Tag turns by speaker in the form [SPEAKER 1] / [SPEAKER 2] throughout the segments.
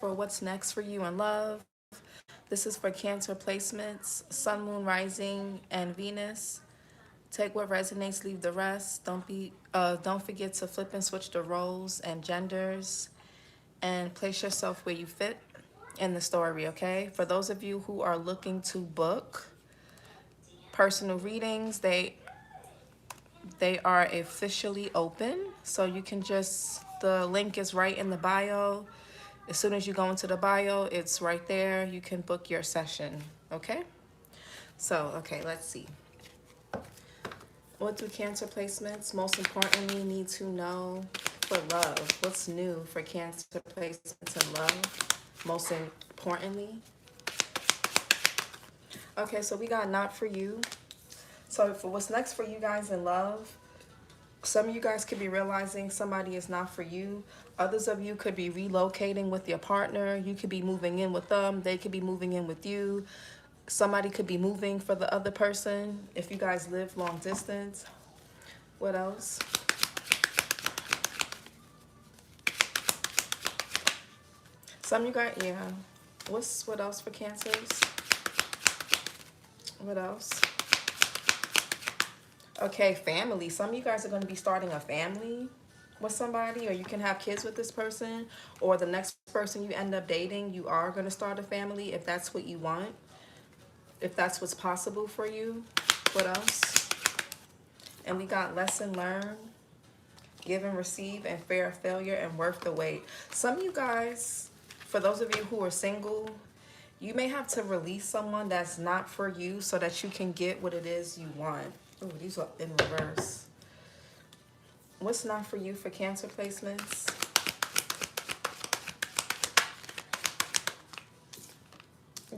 [SPEAKER 1] for what's next for you in love. This is for Cancer placements, Sun, Moon, Rising, and Venus. Take what resonates, leave the rest. Don't forget to flip and switch the roles and genders, and place yourself where you fit in the story. Okay. For those of you who are looking to book personal readings, they are officially open, so you can just, the link is right in the bio. As soon as you go into the bio, it's right there. You can book your session. Okay. So okay, let's see. What do Cancer placements most importantly need to know for love? What's new for Cancer placements in love most importantly? Okay, so we got not for you. So for what's next for you guys in love, some of you guys could be realizing somebody is not for you. Others of you could be relocating with your partner. You could be moving in with them. They could be moving in with you. Somebody could be moving for the other person if you guys live long distance. What else? Some of you guys, yeah. What else for Cancers? What else? Okay, family. Some of you guys are going to be starting a family with somebody, or you can have kids with this person, or the next person you end up dating, you are going to start a family if that's what you want, if that's what's possible for you. What else? And we got lesson learned, give and receive, and fear of failure, and worth the wait. Some of you guys, for those of you who are single, you may have to release someone that's not for you so that you can get what it is you want. Oh, these are in reverse. What's not for you for Cancer placements?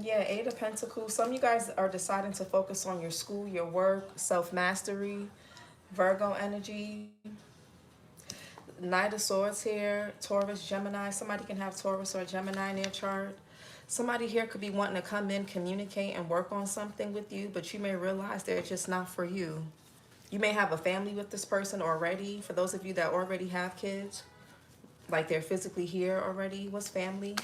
[SPEAKER 1] Yeah, Eight of Pentacles. Some of you guys are deciding to focus on your school, your work, self-mastery, Virgo energy. Knight of Swords here, Taurus, Gemini. Somebody can have Taurus or Gemini in their chart. Somebody here could be wanting to come in, communicate, and work on something with you, but you may realize they're just not for you. You may have a family with this person already. For those of you that already have kids, like they're physically here already. What's family?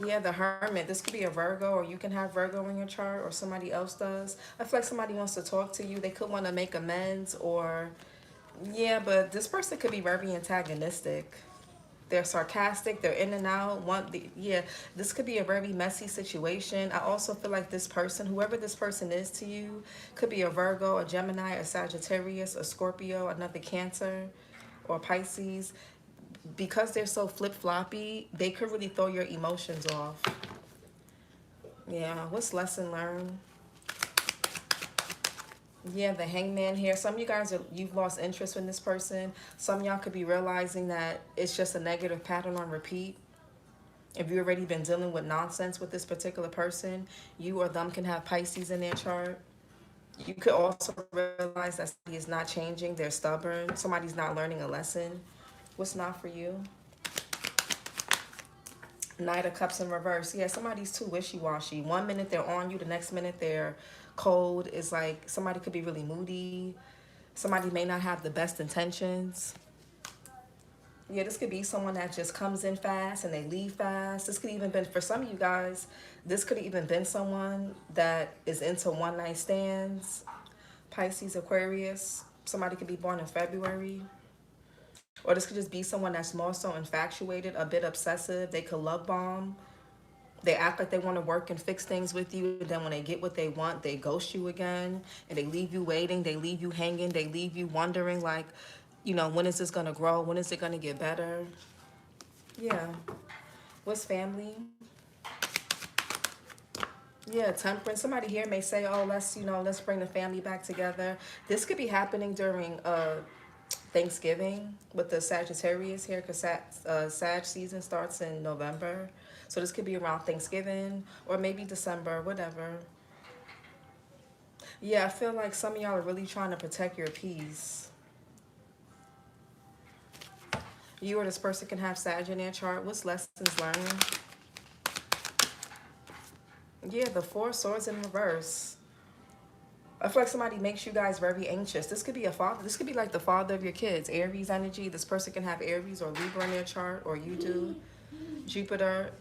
[SPEAKER 1] Yeah, the Hermit. This could be a Virgo, or you can have Virgo in your chart, or somebody else does. I feel like somebody wants to talk to you. They could want to make amends, or yeah, but this person could be very antagonistic. They're sarcastic. They're in and out. Yeah, this could be a very messy situation. I also feel like this person, whoever this person is to you, could be a Virgo, a Gemini, a Sagittarius, a Scorpio, another Cancer, or Pisces. Because they're so flip-floppy, they could really throw your emotions off. Yeah, what's lesson learned? Yeah, the Hangman here. Some of you guys, you've lost interest in this person. Some of y'all could be realizing that it's just a negative pattern on repeat. If you've already been dealing with nonsense with this particular person, you or them can have Pisces in their chart. You could also realize that somebody is not changing. They're stubborn. Somebody's not learning a lesson. What's not for you? Knight of Cups in reverse. Yeah, somebody's too wishy-washy. One minute they're on you, the next minute they're cold. It's like somebody could be really moody. Somebody may not have the best intentions. Yeah, this could be someone that just comes in fast and they leave fast. This could even been, for some of you guys, this could have even been someone that is into one-night stands. Pisces, Aquarius. Somebody could be born in February. Or this could just be someone that's more so infatuated, a bit obsessive. They could love bomb. They act like they want to work and fix things with you. Then when they get what they want, they ghost you again. And they leave you waiting. They leave you hanging. They leave you wondering, like, you know, when is this going to grow? When is it going to get better? Yeah. What's family? Yeah, Temperance. Somebody here may say, oh, let's bring the family back together. This could be happening during Thanksgiving with the Sagittarius here, because Sag season starts in November. So this could be around Thanksgiving or maybe December, whatever. Yeah, I feel like some of y'all are really trying to protect your peace. You or this person can have Sag in their chart. What's lessons learned? Yeah, the Four of Swords in reverse. I feel like somebody makes you guys very anxious. This could be a father. This could be like the father of your kids. Aries energy. This person can have Aries or Libra in their chart, or you do. Jupiter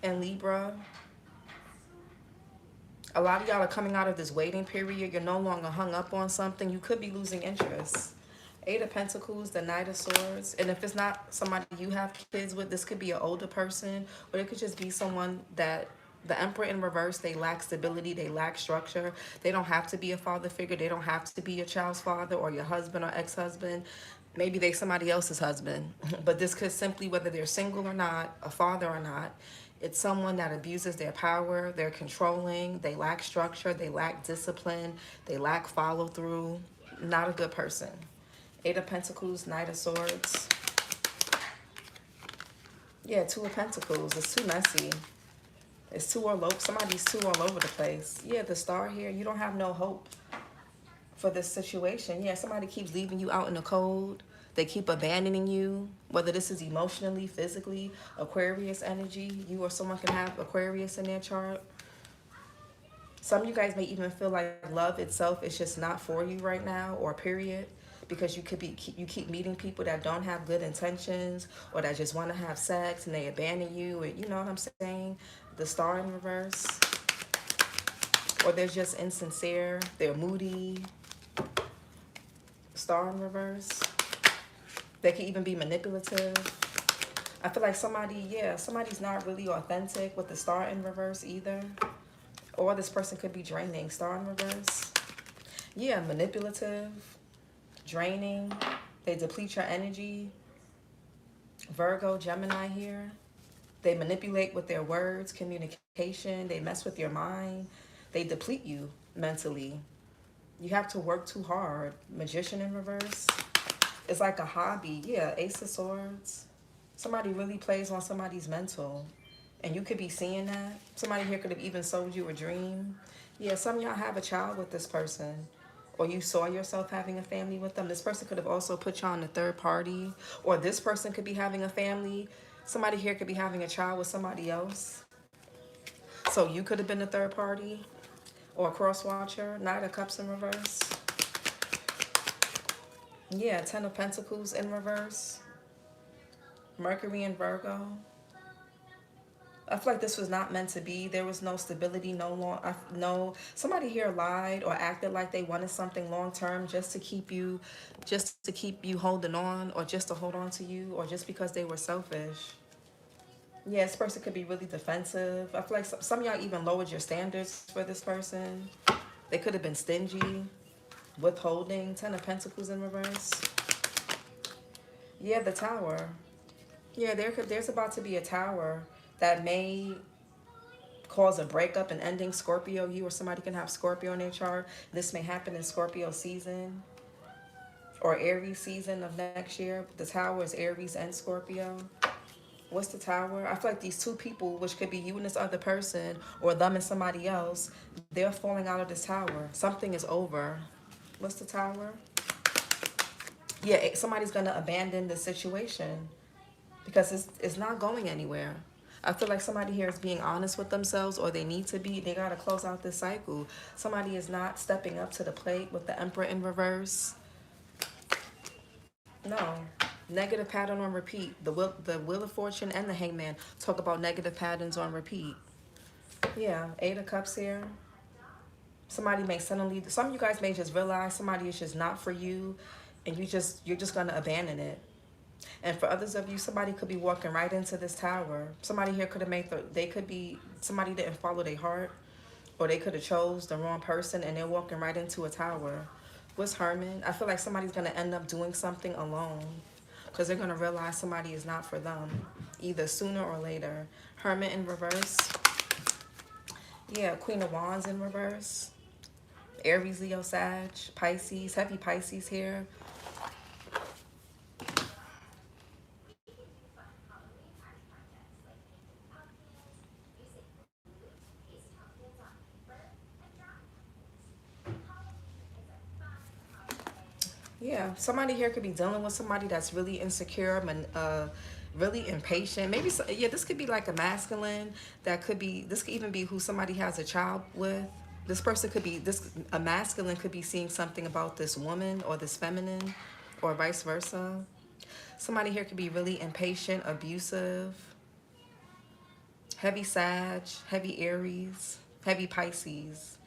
[SPEAKER 1] and Libra. A lot of y'all are coming out of this waiting period. You're no longer hung up on something. You could be losing interest. Eight of Pentacles, the Knight of Swords. And if it's not somebody you have kids with, this could be an older person, or it could just be someone that, the Emperor in reverse, they lack stability, they lack structure. They don't have to be a father figure. They don't have to be your child's father or your husband or ex-husband. Maybe they somebody else's husband. But this could simply, whether they're single or not, a father or not, it's someone that abuses their power, they're controlling, they lack structure, they lack discipline, they lack follow through. Not a good person. Eight of Pentacles, Knight of Swords. Yeah, Two of Pentacles. It's too messy. It's too all over. Somebody's too all over the place. Yeah, the Star here. You don't have no hope for this situation. Yeah, somebody keeps leaving you out in the cold. They keep abandoning you. Whether this is emotionally, physically, Aquarius energy. You or someone can have Aquarius in their chart. Some of you guys may even feel like love itself is just not for you right now, or period. Because you keep meeting people that don't have good intentions, or that just want to have sex and they abandon you, and you know what I'm saying? The Star in reverse. Or they're just insincere, they're moody. Star in reverse. They can even be manipulative. I feel like somebody's not really authentic with the Star in reverse either. Or this person could be draining. Star in reverse. Yeah, manipulative. Draining. They deplete your energy. Virgo, Gemini here. They manipulate with their words, communication. They mess with your mind. They deplete you mentally. You have to work too hard. Magician in reverse. It's like a hobby. Yeah, Ace of Swords. Somebody really plays on somebody's mental. And you could be seeing that. Somebody here could have even sold you a dream. Yeah, some of y'all have a child with this person. Or you saw yourself having a family with them. This person could have also put you on a third party. Or this person could be having a family. Somebody here could be having a child with somebody else. So you could have been a third party. Or a cross-watcher. Knight of Cups in reverse. Yeah, Ten of Pentacles in reverse. Mercury in Virgo. I feel like this was not meant to be. There was no stability, no. Somebody here lied or acted like they wanted something long term just to keep you holding on, or just to hold on to you, or just because they were selfish. Yeah, this person could be really defensive. I feel like some of y'all even lowered your standards for this person. They could have been stingy, withholding. Ten of Pentacles in reverse. Yeah, the Tower. Yeah, there's about to be a Tower that may cause a breakup and ending. Scorpio, you or somebody can have Scorpio in their chart. This may happen in Scorpio season or Aries season of next year. The Tower is Aries and Scorpio. What's the Tower? I feel like these two people, which could be you and this other person, or them and somebody else, they're falling out of this Tower. Something is over. What's the Tower? Yeah, somebody's going to abandon the situation because it's not going anywhere. I feel like somebody here is being honest with themselves, or they need to be. They got to close out this cycle. Somebody is not stepping up to the plate with the Emperor in reverse. No. Negative pattern on repeat. The Wheel of Fortune and the Hangman talk about negative patterns on repeat. Yeah, Eight of Cups here. Somebody may suddenly, some of you guys may just realize somebody is just not for you, and you're just going to abandon it. And for others of you, somebody could be walking right into this Tower. Somebody here could have somebody didn't follow their heart, or they could have chose the wrong person, and they're walking right into a Tower. What's Hermit? I feel like somebody's going to end up doing something alone, because they're going to realize somebody is not for them, either sooner or later. Hermit in reverse. Yeah, Queen of Wands in reverse. Aries, Leo, Sag, Pisces. Heavy Pisces here. Yeah, somebody here could be dealing with somebody that's really insecure, really impatient. Maybe, yeah, this could be like a masculine. This could even be who somebody has a child with. This person could be, a masculine could be seeing something about this woman or this feminine, or vice versa. Somebody here could be really impatient, abusive, heavy Sag, heavy Aries, heavy Pisces.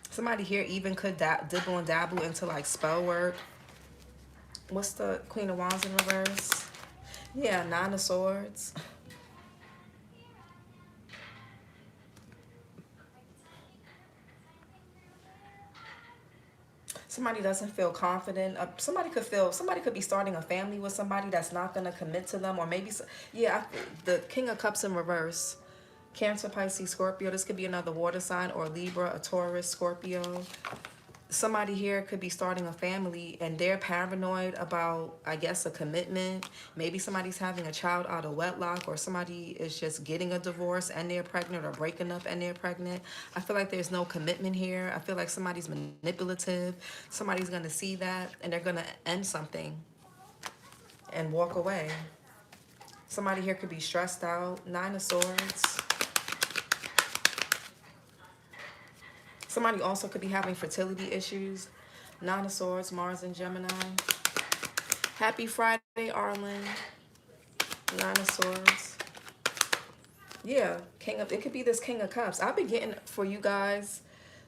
[SPEAKER 1] Somebody here even could dibble and dabble into like spell work. What's the Queen of Wands in reverse? Yeah, Nine of Swords. Somebody doesn't feel confident. Somebody could be starting a family with somebody that's not going to commit to them. Or maybe, yeah, the King of Cups in reverse. Cancer, Pisces, Scorpio. This could be another water sign, or Libra, a Taurus, Scorpio. Somebody here could be starting a family and they're paranoid about, I guess, a commitment. Maybe somebody's having a child out of wedlock, or somebody is just getting a divorce and they're pregnant, or breaking up and they're pregnant. I feel like there's no commitment here. I feel like somebody's manipulative. Somebody's going to see that and they're going to end something and walk away. Somebody here could be stressed out. Nine of Swords. Somebody also could be having fertility issues. Nine of Swords, Mars and Gemini. Happy Friday, Arlen. Nine of Swords. Yeah, it could be this King of Cups. I've been getting for you guys,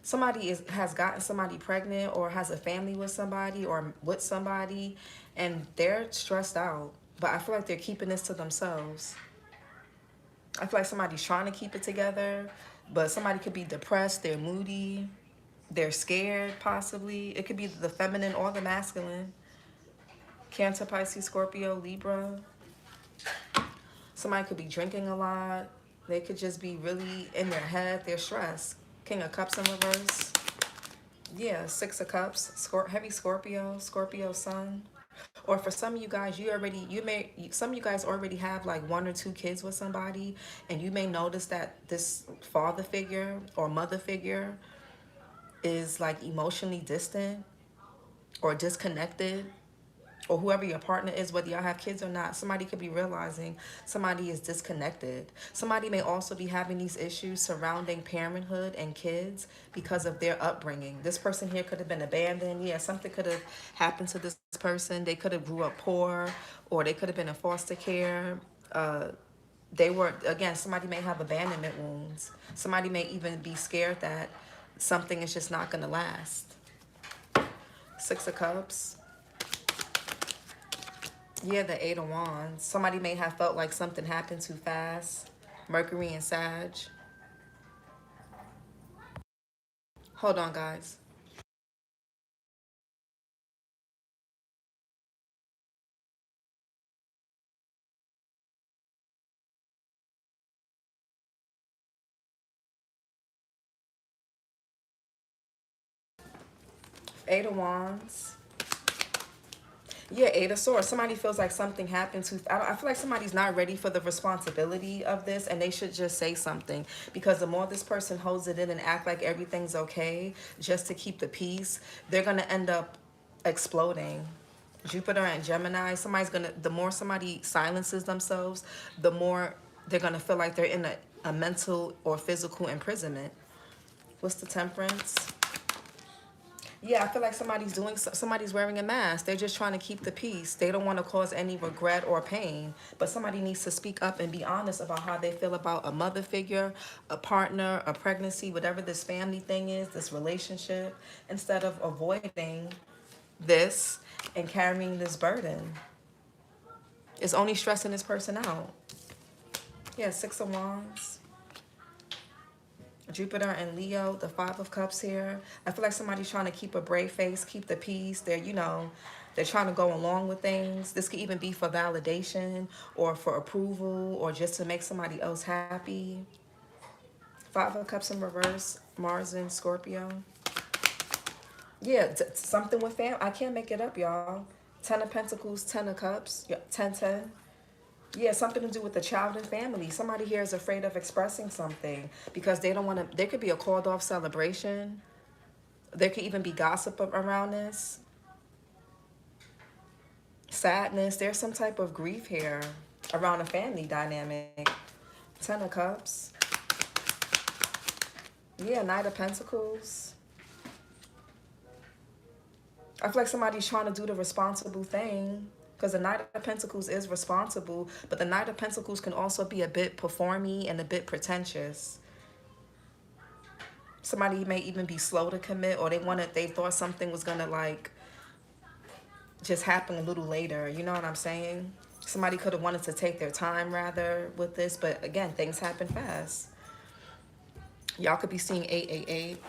[SPEAKER 1] somebody has gotten somebody pregnant, or has a family with somebody, or with somebody, and they're stressed out. But I feel like they're keeping this to themselves. I feel like somebody's trying to keep it together, but somebody could be depressed, they're moody, they're scared, possibly. It could be the feminine or the masculine. Cancer, Pisces, Scorpio, Libra. Somebody could be drinking a lot. They could just be really in their head, they're stressed. King of Cups in reverse. Yeah, Six of Cups, heavy Scorpio, Scorpio sun. Or for some of you guys, some of you guys already have like 1 or 2 kids with somebody, and you may notice that this father figure or mother figure is like emotionally distant or disconnected, or whoever your partner is, whether y'all have kids or not, somebody could be realizing somebody is disconnected. Somebody may also be having these issues surrounding parenthood and kids because of their upbringing. This person here could have been abandoned. Yeah, something could have happened to this person. They could have grew up poor, or they could have been in foster care. Somebody may have abandonment wounds. Somebody may even be scared that something is just not going to last. Six of Cups. Yeah, the Eight of Wands. Somebody may have felt like something happened too fast. Mercury and Sag. Hold on, guys. Eight of Wands. Yeah, Eight of Swords. Somebody feels like something happened too. I feel like somebody's not ready for the responsibility of this, and they should just say something. Because the more this person holds it in and act like everything's okay, just to keep the peace, they're gonna end up exploding. Jupiter and Gemini. The more somebody silences themselves, the more they're gonna feel like they're in a mental or physical imprisonment. What's the Temperance? Yeah, I feel like somebody's wearing a mask. They're just trying to keep the peace. They don't want to cause any regret or pain. But somebody needs to speak up and be honest about how they feel about a mother figure, a partner, a pregnancy, whatever this family thing is, this relationship, instead of avoiding this and carrying this burden. It's only stressing this person out. Yeah, Six of Wands. Jupiter and Leo, the Five of Cups here. I feel like somebody's trying to keep a brave face, keep the peace. They're trying to go along with things. This could even be for validation or for approval or just to make somebody else happy. Five of Cups in reverse, Mars and Scorpio. Yeah, something with family. I can't make it up, y'all. Ten of Pentacles, Ten of Cups, yeah, 10-10. Yeah, something to do with the child and family. Somebody here is afraid of expressing something because they don't want to. There could be a called off celebration. There could even be gossip around this. Sadness. There's some type of grief here around a family dynamic. Ten of Cups. Yeah, Knight of Pentacles. I feel like somebody's trying to do the responsible thing, because the Knight of Pentacles is responsible, but the Knight of Pentacles can also be a bit performy and a bit pretentious. Somebody may even be slow to commit, or they thought something was gonna like just happen a little later. You know what I'm saying? Somebody could have wanted to take their time rather with this, but again, things happen fast. Y'all could be seeing 888.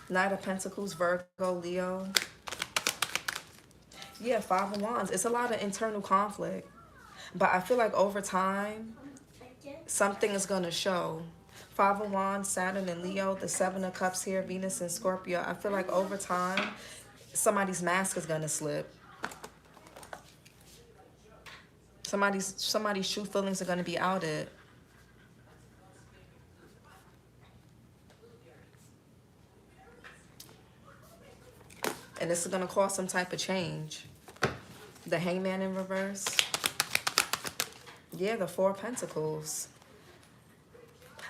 [SPEAKER 1] Knight of Pentacles, Virgo, Leo. Yeah, Five of Wands. It's a lot of internal conflict. But I feel like over time, something is going to show. Five of Wands, Saturn and Leo, the Seven of Cups here, Venus and Scorpio. I feel like over time, somebody's mask is going to slip. Somebody's true feelings are going to be outed. And this is going to cause some type of change. The Hangman in reverse. Yeah, the Four of Pentacles.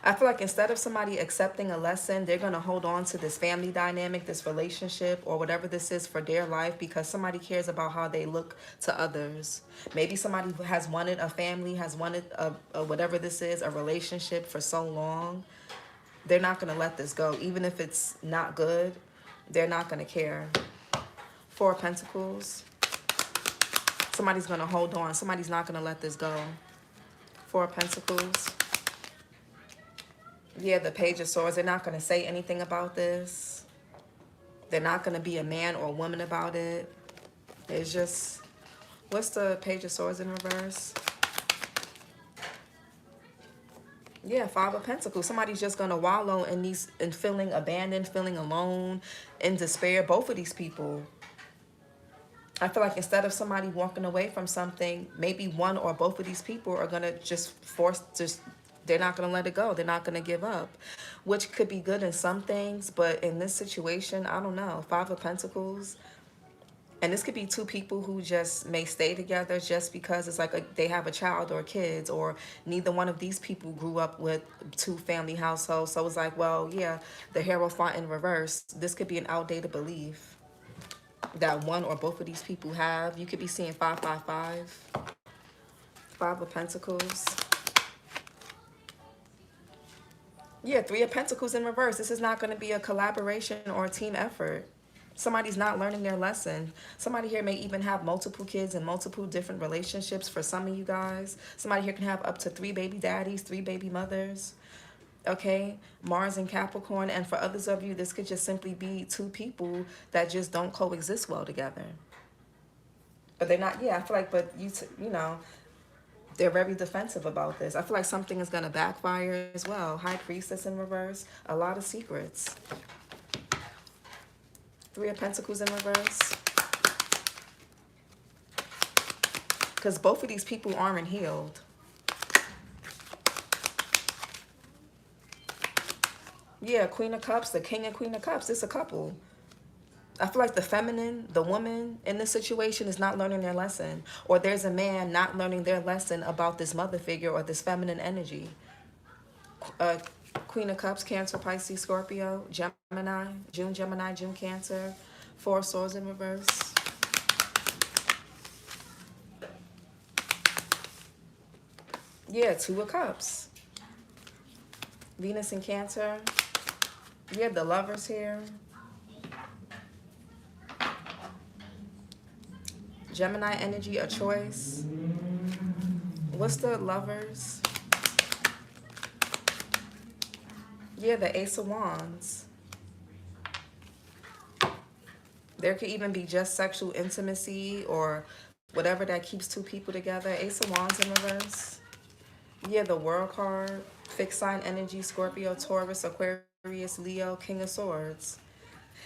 [SPEAKER 1] I feel like instead of somebody accepting a lesson, they're going to hold on to this family dynamic, this relationship, or whatever this is for their life, because somebody cares about how they look to others. Maybe somebody who has wanted a family, has wanted a whatever this is, a relationship for so long. They're not going to let this go. Even if it's not good, they're not going to care. Four of Pentacles. Somebody's going to hold on. Somebody's not going to let this go. Four of Pentacles. Yeah, the Page of Swords. They're not going to say anything about this. They're not going to be a man or a woman about it. It's just... What's the Page of Swords in reverse? Yeah, Five of Pentacles. Somebody's just going to wallow in feeling abandoned, feeling alone, in despair. Both of these people. I feel like instead of somebody walking away from something, maybe one or both of these people are going to just they're not going to let it go. They're not going to give up, which could be good in some things. But in this situation, I don't know. Five of Pentacles. And this could be two people who just may stay together just because it's like they have a child or kids, or neither one of these people grew up with two family households. So it's like, well, yeah, the Hierophant in reverse. This could be an outdated belief that one or both of these people have. You could be seeing 555. Five of Pentacles. Yeah, Three of Pentacles in reverse. This is not going to be a collaboration or a team effort. Somebody's not learning their lesson. Somebody here may even have multiple kids and multiple different relationships for some of you guys. Somebody here can have up to 3 baby daddies, 3 baby mothers. Okay, Mars and Capricorn. And for others of you, this could just simply be two people that just don't coexist well together. But they're not, yeah, I feel like, but you know, they're very defensive about this. I feel like something is going to backfire as well. High Priestess in reverse. A lot of secrets. Three of Pentacles in reverse. Because both of these people aren't healed. Yeah, Queen of Cups, the King and Queen of Cups. It's a couple. I feel like the feminine, the woman in this situation is not learning their lesson. Or there's a man not learning their lesson about this mother figure or this feminine energy. Queen of Cups, Cancer, Pisces, Scorpio, Gemini, June Cancer. Four of Swords in reverse. Yeah, Two of Cups. Venus in Cancer. Yeah, the Lovers here. Gemini energy, a choice. What's the Lovers? Yeah, the Ace of Wands. There could even be just sexual intimacy or whatever that keeps two people together. Ace of Wands in reverse. Yeah, the World card. Fixed sign energy, Scorpio, Taurus, Aquarius, Leo, King of Swords.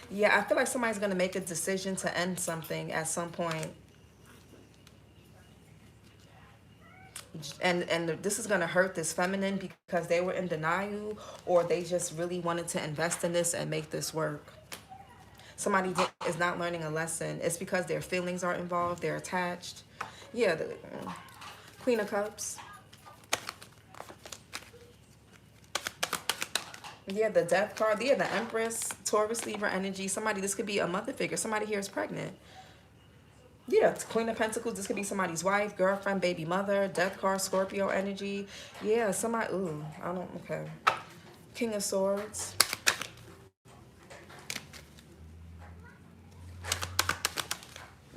[SPEAKER 1] Yeah, I feel like somebody's going to make a decision to end something at some point. And this is going to hurt this feminine because they were in denial, or they just really wanted to invest in this and make this work. Somebody is not learning a lesson. It's because their feelings are involved. They're attached. Yeah, the Queen of Cups. Yeah, the death card. Yeah, the Empress, Taurus, Libra energy. Somebody, this could be a mother figure. Somebody here is pregnant. Yeah, Queen of Pentacles. This could be somebody's wife, girlfriend, baby mother. Death card, Scorpio energy. Yeah, somebody. Ooh, I don't. Okay. King of Swords.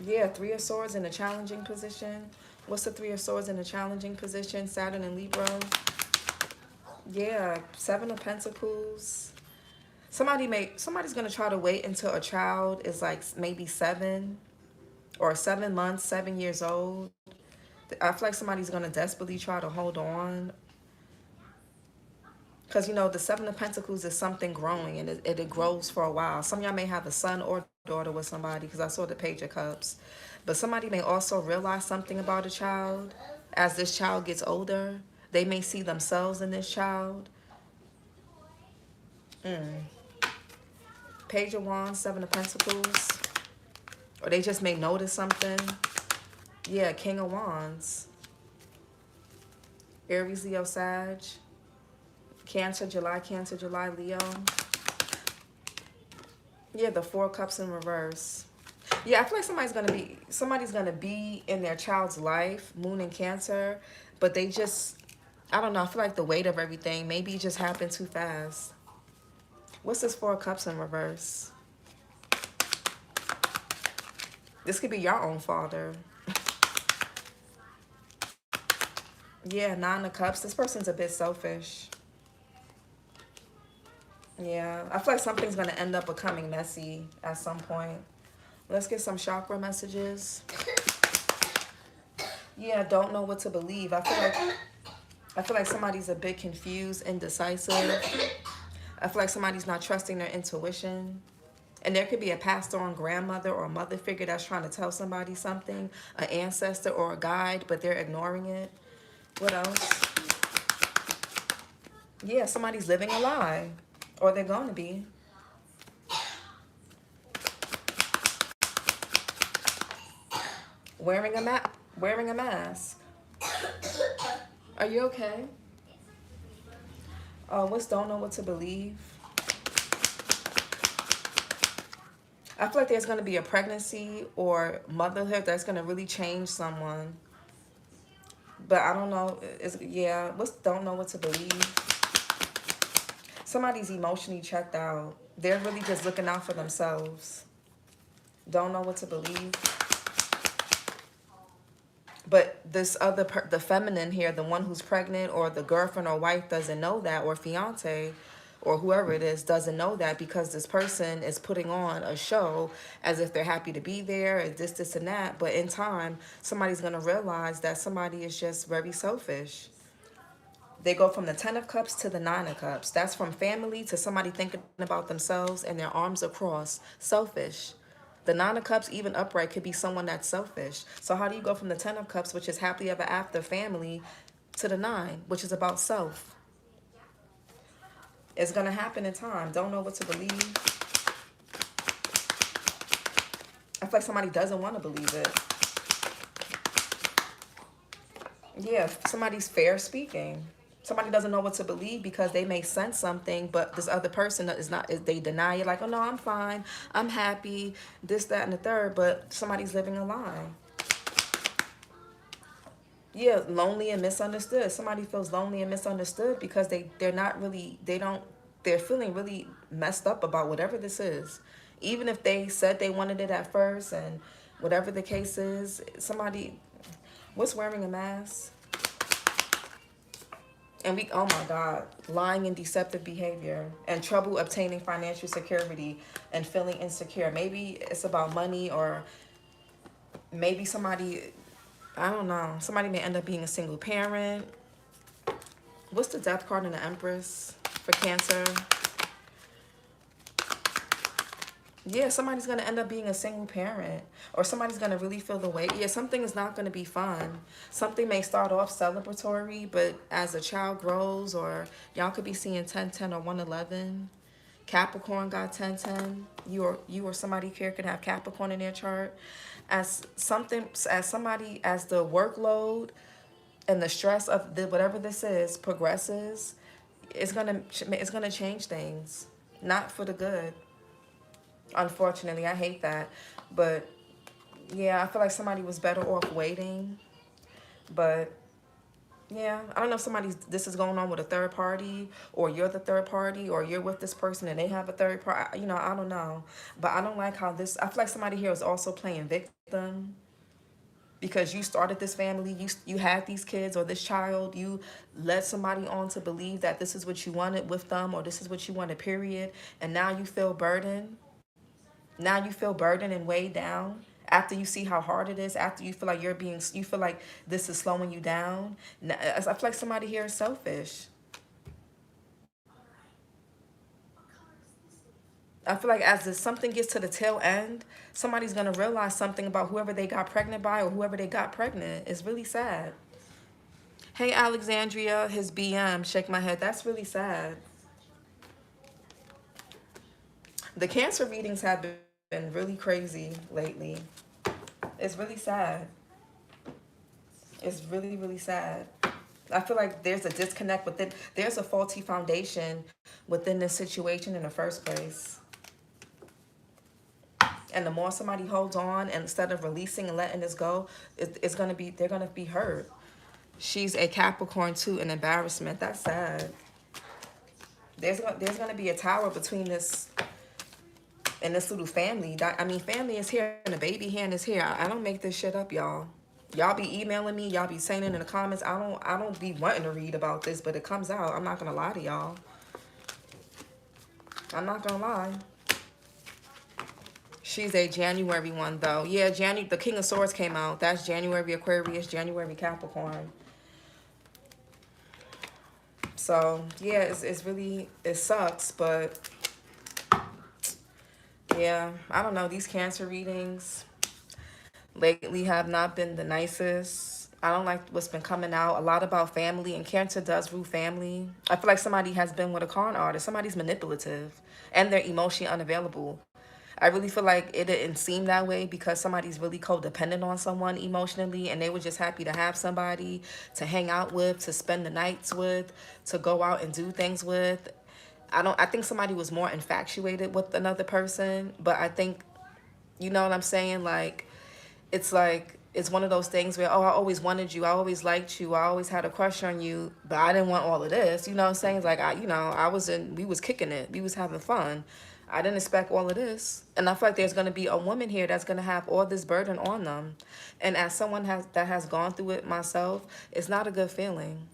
[SPEAKER 1] Yeah, Three of Swords in a challenging position. What's the Three of Swords in a challenging position? Saturn and Libra. Yeah, Seven of Pentacles. Somebody's gonna try to wait until a child is like maybe 7 or 7 months, 7 years old. I feel like somebody's gonna desperately try to hold on. Because, you know, the Seven of Pentacles is something growing, and it grows for a while. Some of y'all may have a son or daughter with somebody, because I saw the Page of Cups. But somebody may also realize something about a child. As this child gets older, they may see themselves in this child. Page of Wands, Seven of Pentacles. Or they just may notice something. Yeah, King of Wands. Aries, Leo, Sag. Cancer, July, Leo. Yeah, the Four of Cups in reverse. Yeah, I feel like somebody's gonna be in their child's life, Moon in Cancer, but they just, I don't know, I feel like the weight of everything, maybe it just happened too fast. What's this Four of Cups in reverse? This could be your own father. Yeah, Nine of Cups. This person's a bit selfish. Yeah, I feel like something's going to end up becoming messy at some point. Let's get some chakra messages. Yeah, don't know what to believe. I feel like somebody's a bit confused, indecisive. I feel like somebody's not trusting their intuition. And there could be a passed on grandmother or a mother figure that's trying to tell somebody something, an ancestor or a guide, but they're ignoring it. What else? Yeah, somebody's living a lie. Or they're going to be. Wearing a mask. Are you okay? What's don't know what to believe? I feel like there's going to be a pregnancy or motherhood that's going to really change someone. But I don't know. Yeah, what's don't know what to believe? Somebody's emotionally checked out. They're really just looking out for themselves. Don't know what to believe. But this other, the feminine here, the one who's pregnant or the girlfriend or wife doesn't know that, or fiance or whoever it is doesn't know that, because this person is putting on a show as if they're happy to be there, and this, and that. But in time, somebody's going to realize that somebody is just very selfish. They go from the 10 of Cups to the 9 of Cups. That's from family to somebody thinking about themselves and their arms across. Selfish. The 9 of Cups, even upright, could be someone that's selfish. So how do you go from the 10 of Cups, which is happily ever after family, to the 9, which is about self? It's going to happen in time. Don't know what to believe. I feel like somebody doesn't want to believe it. Yeah, somebody's fair speaking. Somebody doesn't know what to believe because they may sense something, but this other person is not, they deny it, like, oh no, I'm fine, I'm happy, this, that, and the third, but somebody's living a lie. Yeah, lonely and misunderstood. Somebody feels lonely and misunderstood because they're not really, they're feeling really messed up about whatever this is. Even if they said they wanted it at first, and whatever the case is, somebody, what's wearing a mask? And oh my God, lying and deceptive behavior and trouble obtaining financial security and feeling insecure. Maybe it's about money, or maybe somebody, I don't know, somebody may end up being a single parent. What's the death card in the Empress for Cancer? Yeah, somebody's going to end up being a single parent, or somebody's going to really feel the weight. Yeah, something is not going to be fun. Something may start off celebratory, but as a child grows, or y'all could be seeing 1010 or 111. Capricorn got 1010. You or somebody here could have Capricorn in their chart. As the workload and the stress of whatever this is progresses, it's gonna change things, not for the good. Unfortunately, I hate that, but yeah, I feel like somebody was better off waiting. But yeah, I don't know if this is going on with a third party, or you're the third party, or you're with this person and they have a third party. You know, I don't know. But I don't like how this, I feel like somebody here is also playing victim, because you started this family, you had these kids or this child, you led somebody on to believe that this is what you wanted with them, or this is what you wanted, period. And now you feel burdened. Now you feel burdened and weighed down after you see how hard it is, after you feel like you feel like this is slowing you down. I feel like somebody here is selfish. I feel like something gets to the tail end, somebody's going to realize something about whoever they got pregnant by, or whoever they got pregnant. It's really sad. Hey, Alexandria, his BM, shake my head. That's really sad. The Cancer readings have been really crazy lately. It's really sad. It's really, really sad. I feel like there's a disconnect within, there's a faulty foundation within this situation in the first place. And the more somebody holds on, and instead of releasing and letting this go, they're gonna be hurt. She's a Capricorn too, an embarrassment. That's sad. There's gonna be a tower between this and this little family. I mean, family is here and the baby hand is here. I don't make this shit up, y'all. Y'all be emailing me, y'all be saying it in the comments. I don't be wanting to read about this, but it comes out. I'm not gonna lie to y'all. I'm not gonna lie. She's a January one though. Yeah, the King of Swords came out. That's January Aquarius, January Capricorn. So yeah, it's really, it sucks, but yeah, I don't know. These Cancer readings lately have not been the nicest. I don't like what's been coming out. A lot about family, and Cancer does rule family. I feel like somebody has been with a con artist. Somebody's manipulative, and they're emotionally unavailable. I really feel like it didn't seem that way because somebody's really codependent on someone emotionally, and they were just happy to have somebody to hang out with, to spend the nights with, to go out and do things with. I think somebody was more infatuated with another person, but I think, you know what I'm saying? Like, it's one of those things where, oh, I always wanted you, I always liked you, I always had a crush on you, but I didn't want all of this. You know what I'm saying? It's like, we was kicking it, we was having fun. I didn't expect all of this. And I feel like there's going to be a woman here that's going to have all this burden on them. And as someone that has gone through it myself, it's not a good feeling.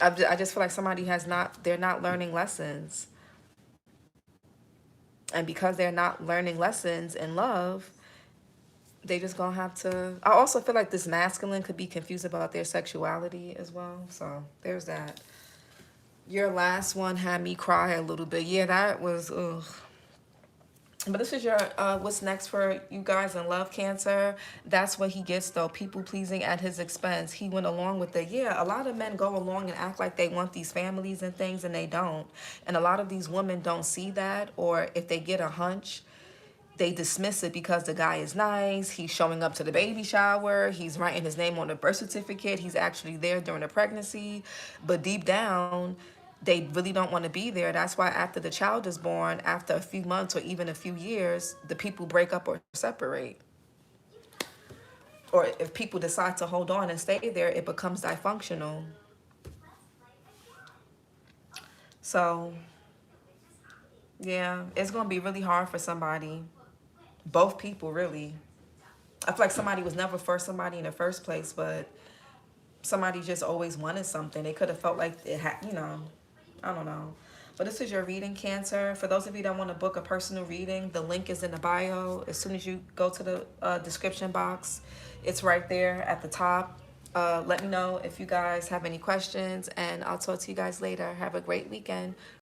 [SPEAKER 1] I just feel like they're not learning lessons. And because they're not learning lessons in love, they just gonna have to. I also feel like this masculine could be confused about their sexuality as well. So there's that. Your last one had me cry a little bit. Yeah, that was, ugh. But this is your, what's next for you guys in love, Cancer. That's what he gets, though. People pleasing at his expense. He went along with it. Yeah, a lot of men go along and act like they want these families and things, and they don't. And a lot of these women don't see that, or if they get a hunch, they dismiss it because the guy is nice. He's showing up to the baby shower. He's writing his name on the birth certificate. He's actually there during the pregnancy. But deep down, they really don't want to be there. That's why after the child is born, after a few months or even a few years, the people break up or separate. Or if people decide to hold on and stay there, it becomes dysfunctional. So, yeah, it's going to be really hard for somebody. Both people, really. I feel like somebody was never for somebody in the first place, but somebody just always wanted something. They could have felt like it had, I don't know. But this is your reading, Cancer. For those of you that want to book a personal reading, the link is in the bio. As soon as you go to the description box, it's right there at the top. Let me know if you guys have any questions, and I'll talk to you guys later. Have a great weekend.